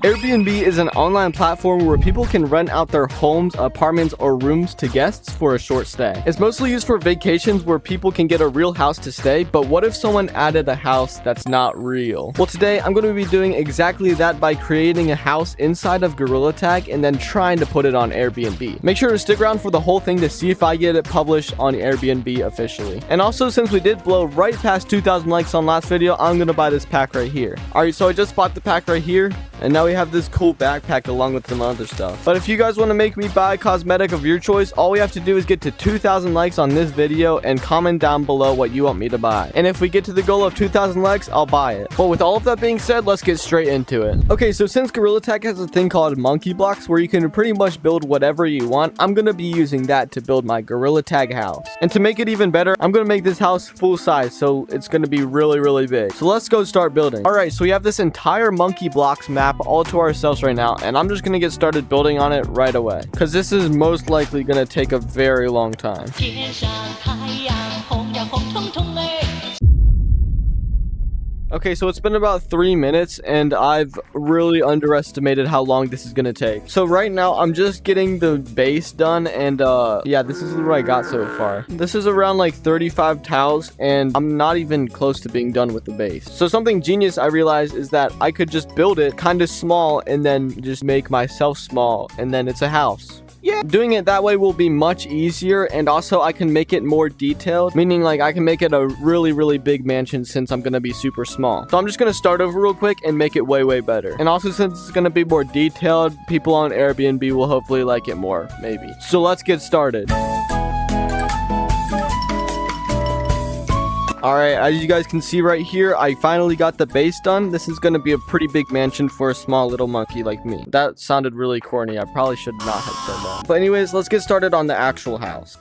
Airbnb is an online platform where people can rent out their homes, apartments, or rooms to guests for a short stay. It's mostly used for vacations where people can get a real house to stay, but what if someone added a house that's not real? Well, today I'm going to be doing exactly that by creating a house inside of Gorilla Tag and then trying to put it on Airbnb. Make sure to stick around for the whole thing to see if I get it published on Airbnb officially. And also, since we did blow right past 2,000 likes on last video, I'm going to buy this pack right here. Alright, so I just bought the pack right here, and now we have this cool backpack along with some other stuff. But if you guys want to make me buy a cosmetic of your choice, all we have to do is get to 2,000 likes on this video and comment down below what you want me to buy. And if we get to the goal of 2,000 likes, I'll buy it. But with all of that being said, let's get straight into it. Okay, so since Gorilla Tag has a thing called monkey blocks where you can pretty much build whatever you want, I'm gonna be using that to build my Gorilla Tag house. And to make it even better, I'm gonna make this house full size, so it's gonna be really big. So let's go start building. Alright, so we have this entire monkey blocks map all to ourselves right now, and I'm just gonna get started building on it right away because this is most likely gonna take a very long time. Okay, so it's been about 3 minutes and I've really underestimated how long this is gonna take. So right now I'm just getting the base done, and yeah, this is what I got so far. This is around like 35 tiles and I'm not even close to being done with the base. So something genius I realized is that I could just build it kind of small and then just make myself small, and then it's a house. Yeah, doing it that way will be much easier, and also I can make it more detailed, meaning like I can make it a really big mansion since I'm gonna be super small. So I'm just gonna start over real quick and make it way better. And also, since it's gonna be more detailed, people on Airbnb will hopefully like it more, maybe. So let's get started. Alright, as you guys can see right here, I finally got the base done. This is going to be a pretty big mansion for a small little monkey like me. That sounded really corny. I probably should not have said that. But anyways, let's get started on the actual house.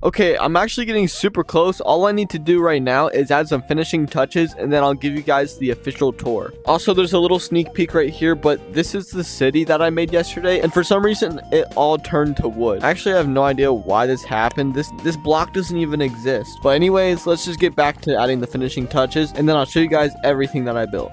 Okay, I'm actually getting super close. All I need to do right now is add some finishing touches, and then I'll give you guys the official tour. Also, there's a little sneak peek right here, but this is the city that I made yesterday, and for some reason, it all turned to wood. Actually, I have no idea why this happened. This block doesn't even exist. But anyways, let's just get back to adding the finishing touches, and then I'll show you guys everything that I built.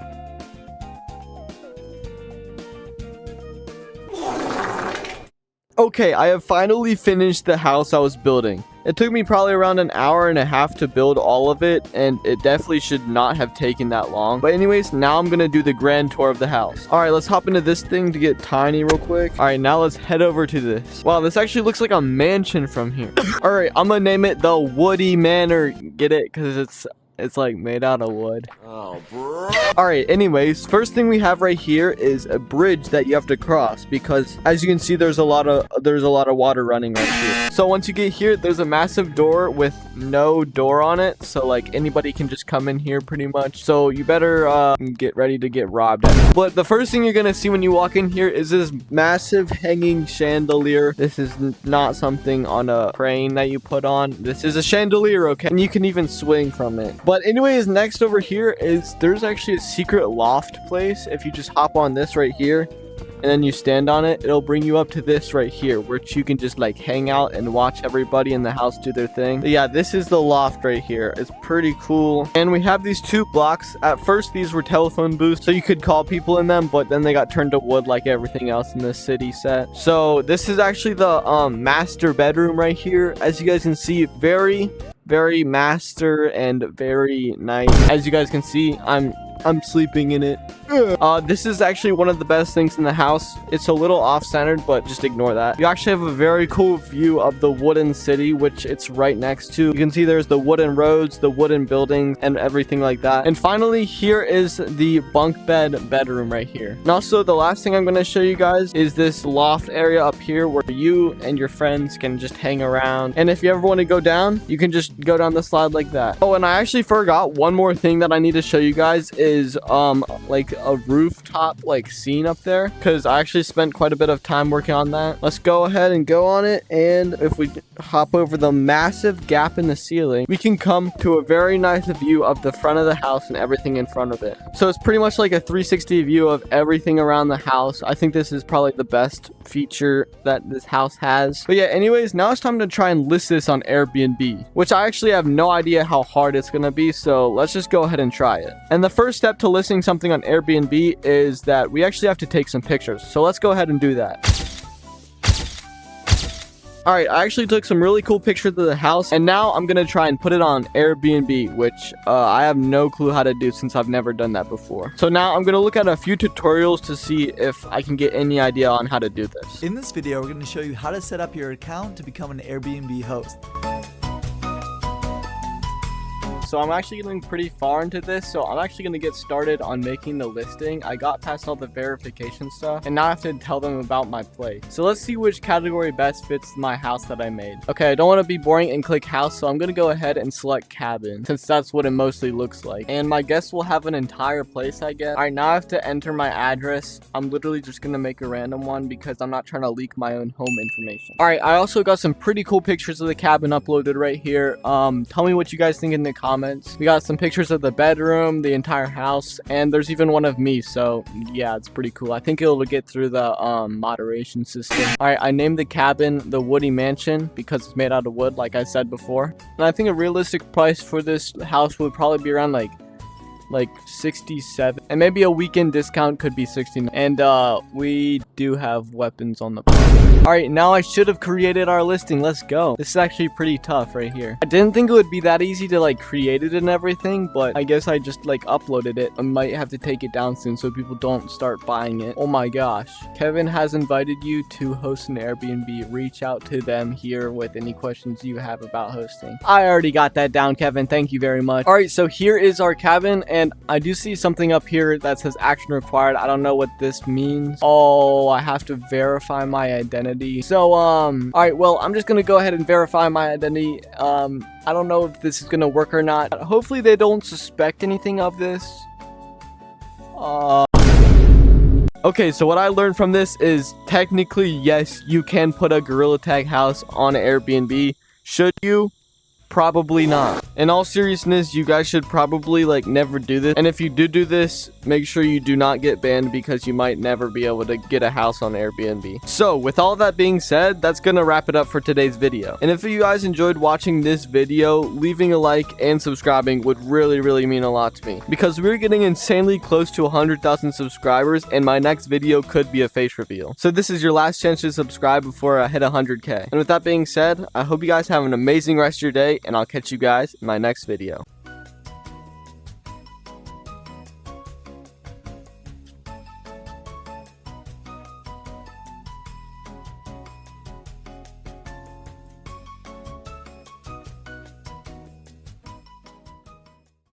Okay, I have finally finished the house I was building. It took me probably around an hour and a half to build all of it, and it definitely should not have taken that long. But anyways, now I'm gonna do the grand tour of the house. Alright, let's hop into this thing to get tiny real quick. Alright, now let's head over to this. Wow, this actually looks like a mansion from here. Alright, I'm gonna name it the Woody Manor. Get it? Because it's like made out of wood. Oh, bro. Alright, anyways, first thing we have right here is a bridge that you have to cross, because as you can see, there's a lot of water running right here. So once you get here, there's a massive door with no door on it, so like anybody can just come in here pretty much. So you better get ready to get robbed. But the first thing you're gonna see when you walk in here is this massive hanging chandelier. This is not something on a crane that you put on. This is a chandelier, okay? And you can even swing from it. But anyways, next over here is there's actually a secret loft place. If you just hop on this right here and then you stand on it, it'll bring you up to this right here, which you can just like hang out and watch everybody in the house do their thing. But yeah, this is the loft right here. It's pretty cool. And we have these 2 blocks. At first, these were telephone booths, so you could call people in them, but then they got turned to wood like everything else in this city set. So this is actually the master bedroom right here. As you guys can see, very master and very nice. As you guys can see, I'm sleeping in it. This is actually one of the best things in the house. It's a little off-centered, but just ignore that. You actually have a very cool view of the wooden city, which it's right next to. You can see there's the wooden roads, the wooden buildings, and everything like that. And finally, here is the bunk bed bedroom right here. And also, the last thing I'm going to show you guys is this loft area up here where you and your friends can just hang around. And if you ever want to go down, you can just go down the slide like that. Oh, and I actually forgot one more thing that I need to show you guys is like a rooftop like scene up there, because I actually spent quite a bit of time working on that. Let's go ahead and go on it, and if we hop over the massive gap in the ceiling, we can come to a very nice view of the front of the house and everything in front of it. So it's pretty much like a 360 view of everything around the house. I think this is probably the best feature that this house has. But yeah, anyways, now it's time to try and list this on Airbnb, which I actually have no idea how hard it's gonna be, so let's just go ahead and try it. And the first step to listing something on Airbnb is that we actually have to take some pictures. So let's go ahead and do that. Alright, I actually took some really cool pictures of the house, and now I'm gonna try and put it on Airbnb, which I have no clue how to do since I've never done that before. So now I'm gonna look at a few tutorials to see if I can get any idea on how to do this. In this video, we're going to show you how to set up your account to become an Airbnb host. So I'm actually getting pretty far into this, so I'm actually going to get started on making the listing. I got past all the verification stuff, and now I have to tell them about my place. So let's see which category best fits my house that I made. Okay, I don't want to be boring and click house, so I'm going to go ahead and select cabin, since that's what it mostly looks like. And my guests will have an entire place, I guess. Alright, now I have to enter my address. I'm literally just going to make a random one because I'm not trying to leak my own home information. Alright, I also got some pretty cool pictures of the cabin uploaded right here. Tell me what you guys think in the comments. We got some pictures of the bedroom, the entire house, and there's even one of me, so yeah, it's pretty cool. I think it'll get through the moderation system. Alright, I named the cabin the Woody Mansion because it's made out of wood, like I said before. And I think a realistic price for this house would probably be around like 67, and maybe a weekend discount could be 69. And we do have weapons on the all right, now I should have created our listing. Let's go. This is actually pretty tough right here. I didn't think it would be that easy to like create it and everything, but I guess I just like uploaded it. I might have to take it down soon so people don't start buying it. Oh my gosh, Kevin has invited you to host an Airbnb. Reach out to them here with any questions you have about hosting. I already got that down, Kevin. Thank you very much. All right, so here is our cabin, and I do see something up here that says action required. I don't know what this means. Oh, I have to verify my identity. So, all right, well, I'm just gonna go ahead and verify my identity. I don't know if this is gonna work or not. Hopefully they don't suspect anything of this. Okay, so what I learned from this is technically, yes, you can put a gorilla tag house on Airbnb. Should you? Probably not. In all seriousness, you guys should probably like never do this. And if you do this, make sure you do not get banned because you might never be able to get a house on Airbnb. So with all that being said, that's gonna wrap it up for today's video. And if you guys enjoyed watching this video, leaving a like and subscribing would really mean a lot to me, because we're getting insanely close to 100,000 subscribers, and my next video could be a face reveal. So this is your last chance to subscribe before I hit 100K. And with that being said, I hope you guys have an amazing rest of your day, and I'll catch you guys in my next video.